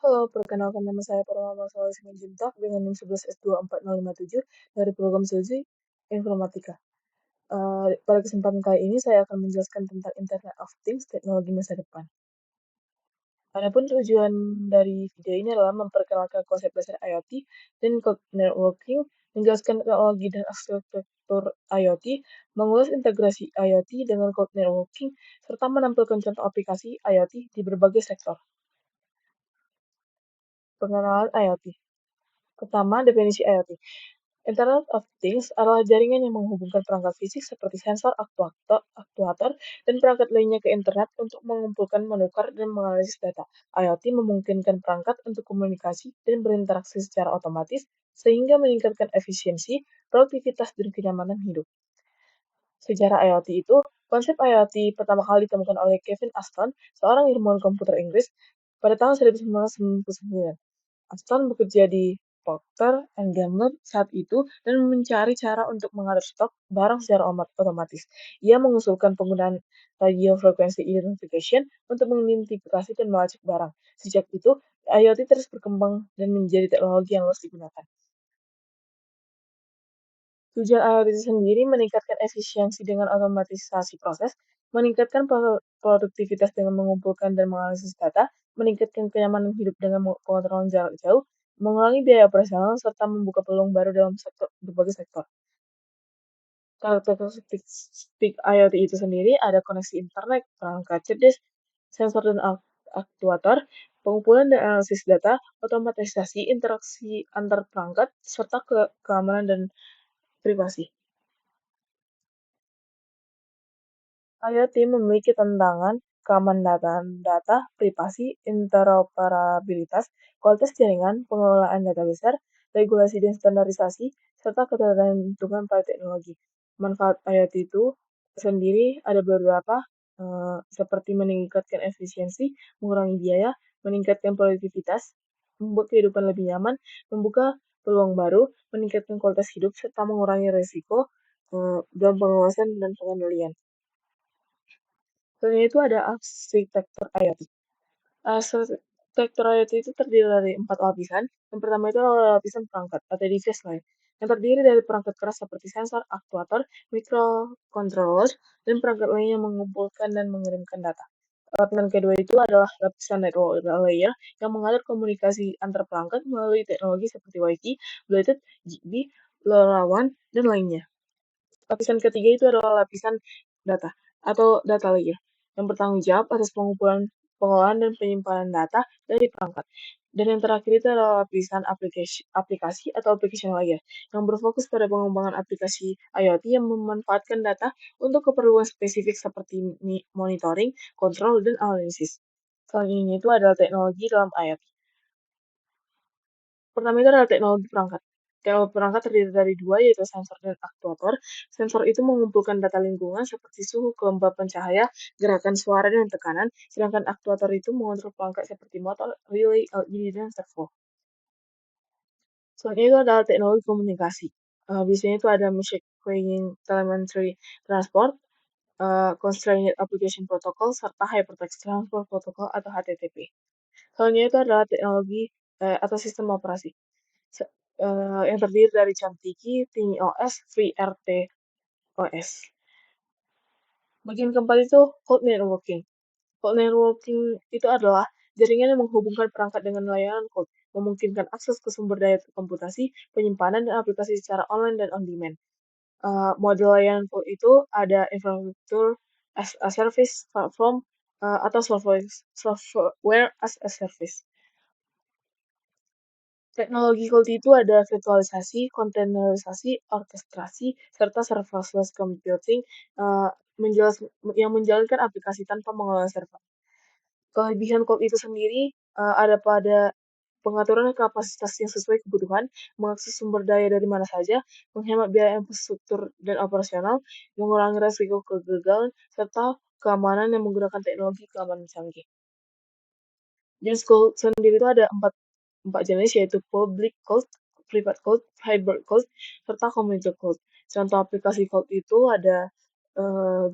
Halo, perkenalkan nama saya Purnama Sulawesi Simanjuntak dengan NIM 11S24057 dari program Studi Informatika. Pada kesempatan kali ini saya akan menjelaskan tentang Internet of Things, teknologi masa depan. Adapun tujuan dari video ini adalah memperkenalkan konsep dasar IoT dan cloud networking, menjelaskan teknologi dan arsitektur IoT, mengulas integrasi IoT dengan cloud networking, serta menampilkan contoh aplikasi IoT di berbagai sektor. Pengenalan IoT. Pertama, definisi IoT. Internet of Things adalah jaringan yang menghubungkan perangkat fisik seperti sensor, aktuator, dan perangkat lainnya ke internet untuk mengumpulkan, menukar, dan menganalisis data. IoT memungkinkan perangkat untuk komunikasi dan berinteraksi secara otomatis sehingga meningkatkan efisiensi, produktivitas, dan kenyamanan hidup. Sejarah IoT itu, konsep IoT pertama kali ditemukan oleh Kevin Ashton, seorang ilmuwan komputer Inggris, pada tahun 1999. Aston bekerja di Procter and Gamble saat itu dan mencari cara untuk mengatur stok barang secara otomatis. Ia mengusulkan penggunaan radio frequency identification untuk mengidentifikasi dan melacak barang. Sejak itu, IoT terus berkembang dan menjadi teknologi yang luas digunakan. Tujuan IoT itu sendiri meningkatkan efisiensi dengan otomatisasi proses, meningkatkan produktivitas dengan mengumpulkan dan menganalisis data, meningkatkan kenyamanan hidup dengan pengontrolan jarak jauh, mengurangi biaya operasional, serta membuka peluang baru dalam berbagai sektor. Karakteristik IoT itu sendiri ada koneksi internet, perangkat cerdas, sensor dan aktuator, pengumpulan dan analisis data, otomatisasi interaksi antar perangkat, serta keamanan dan privasi. IoT memiliki tantangan keamanan data, privasi, interoperabilitas, kualitas jaringan, pengelolaan data besar, regulasi dan standarisasi, serta ketergantungan pada teknologi. Manfaat IoT itu sendiri ada beberapa, seperti meningkatkan efisiensi, mengurangi biaya, meningkatkan produktivitas, membuat kehidupan lebih nyaman, membuka peluang baru, meningkatkan kualitas hidup, serta mengurangi risiko dalam pengawasan dan pengendalian. Selain itu ada arsitektur IoT. Arsitektur IoT itu terdiri dari 4 lapisan. Yang pertama itu adalah lapisan perangkat atau device layer, yang terdiri dari perangkat keras seperti sensor, aktuator, microcontroller, dan perangkat lain yang mengumpulkan dan mengirimkan data. Lapisan kedua itu adalah lapisan network layer yang mengatur komunikasi antar perangkat melalui teknologi seperti Wi-Fi, Bluetooth, Zigbee, LoRaWAN, dan lainnya. Lapisan ketiga itu adalah lapisan data atau data layer yang bertanggung jawab atas pengumpulan, pengolahan, dan penyimpanan data dari perangkat. Dan yang terakhir itu adalah lapisan aplikasi atau application layer yang berfokus pada pengembangan aplikasi IoT yang memanfaatkan data untuk keperluan spesifik seperti monitoring, kontrol, dan analisis. Selanjutnya itu adalah teknologi dalam IoT. Pertama itu adalah teknologi perangkat. Teknologi perangkat terdiri dari dua, yaitu sensor dan aktuator. Sensor itu mengumpulkan data lingkungan seperti suhu, kelembapan cahaya, gerakan suara, dan tekanan, sedangkan aktuator itu mengontrol perangkat seperti motor, relay, LED, dan servo. Selanjutnya itu adalah teknologi komunikasi. Biasanya itu ada machine learning, telemetry transport, constrained application protocol, serta hypertext transfer protocol atau HTTP. Selanjutnya itu adalah teknologi atau sistem operasi. Yang terdiri dari Camtiki, TinyOS, FreeRTOS. Bagian keempat itu cloud networking. Cloud networking itu adalah jaringan yang menghubungkan perangkat dengan layanan cloud, memungkinkan akses ke sumber daya komputasi, penyimpanan, dan aplikasi secara online dan on demand. Model layanan cloud itu ada infrastruktur as a service, platform, atau software as a service. Teknologi cloud itu ada virtualisasi, containerisasi, orkestrasi, serta serverless computing uh, yang menjalankan aplikasi tanpa mengelola server. Kelebihan cloud itu sendiri ada pada pengaturan kapasitas yang sesuai kebutuhan, mengakses sumber daya dari mana saja, menghemat biaya infrastruktur dan operasional, mengurangi risiko kegagalan, serta keamanan yang menggunakan teknologi keamanan canggih. Jenis cloud sendiri itu ada empat jenis, yaitu public cloud, private cloud, hybrid cloud, serta community cloud. Contoh aplikasi cloud itu ada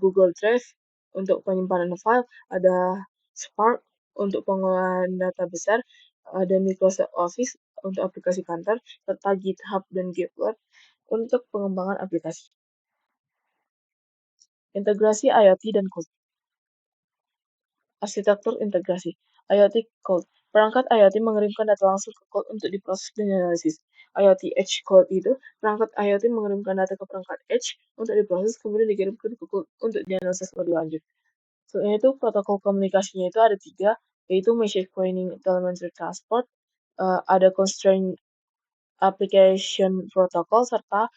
Google Drive untuk penyimpanan file, ada Spark untuk pengolahan data besar, ada Microsoft Office untuk aplikasi kantor, serta GitHub dan GitLab untuk pengembangan aplikasi. Integrasi IoT dan code. Arsitektur integrasi. IoT Code. Perangkat IoT mengirimkan data langsung ke code untuk diproses dan dianalisis. IoT Edge Code itu, perangkat IoT mengirimkan data ke perangkat Edge untuk diproses, kemudian dikirimkan ke code untuk dianalisis lebih lanjut. Selain itu, protokol komunikasinya itu ada tiga, yaitu Message Queuing Telemetry Transport, ada Constraint Application Protocol, serta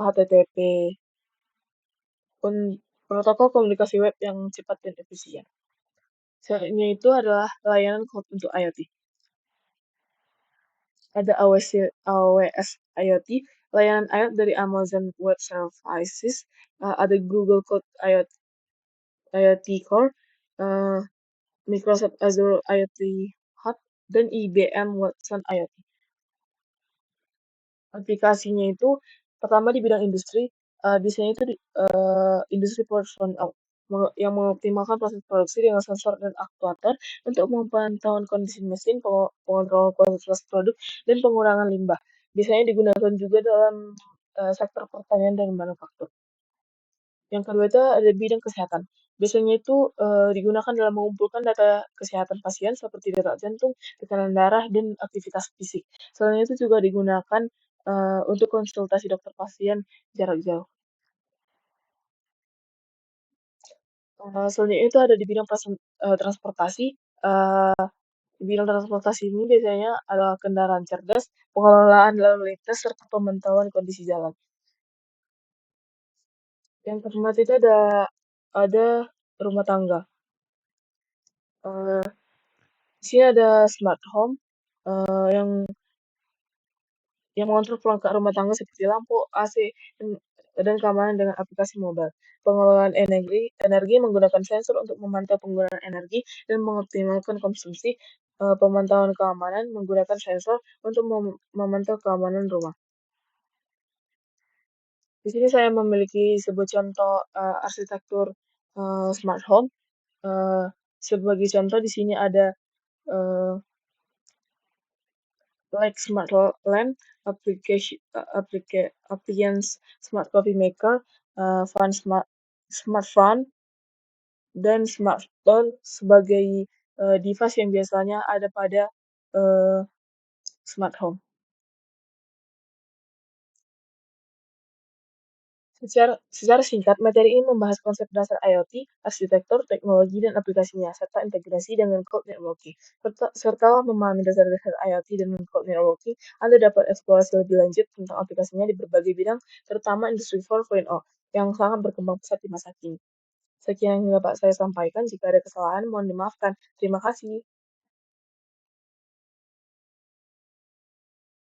HTTP, protokol komunikasi web yang cepat dan efisien. Selanjutnya itu adalah layanan cloud untuk IoT. Ada AWS IoT, layanan IoT dari Amazon Web Services, ada Google Cloud IoT Core, eh, Microsoft Azure IoT Hub, dan IBM Watson IoT. Aplikasinya itu pertama di bidang industri, biasanya itu industri 4.0 yang mengoptimalkan proses produksi dengan sensor dan aktuator untuk memantau kondisi mesin, pengontrol kualitas produk, dan pengurangan limbah. Biasanya digunakan juga dalam sektor pertanian dan manufaktur. Yang kedua itu ada bidang kesehatan. Biasanya itu digunakan dalam mengumpulkan data kesehatan pasien seperti detak jantung, tekanan darah, dan aktivitas fisik. Selain itu juga digunakan untuk konsultasi dokter pasien jarak jauh. Selanjutnya itu ada di bidang transportasi. Eh, di bidang transportasi ini biasanya adalah kendaraan cerdas, pengelolaan lalu lintas, serta pemantauan kondisi jalan. Yang keempat itu ada rumah tangga. Eh, di sini ada smart home yang mengontrol perangkat rumah tangga seperti lampu, AC, dan keamanan dengan aplikasi mobile. Pengelolaan energi menggunakan sensor untuk memantau penggunaan energi dan mengoptimalkan konsumsi. Pemantauan keamanan menggunakan sensor untuk memantau keamanan rumah. Di sini saya memiliki sebuah contoh arsitektur smart home. Eh, Sebagai contoh di sini ada eh, like smart lamp, appliance smart coffee maker, fan smart fan, dan smartphone sebagai device yang biasanya ada pada uh, smart home. Secara singkat, materi ini membahas konsep dasar IoT, arsitektur, teknologi, dan aplikasinya, serta integrasi dengan cloud networking. Setelah memahami dasar-dasar IoT dan cloud networking, Anda dapat eksplorasi lebih lanjut tentang aplikasinya di berbagai bidang, terutama industri 4.0 yang sangat berkembang pesat di masa kini. Sekian yang dapat saya sampaikan. Jika ada kesalahan, mohon dimaafkan. Terima kasih.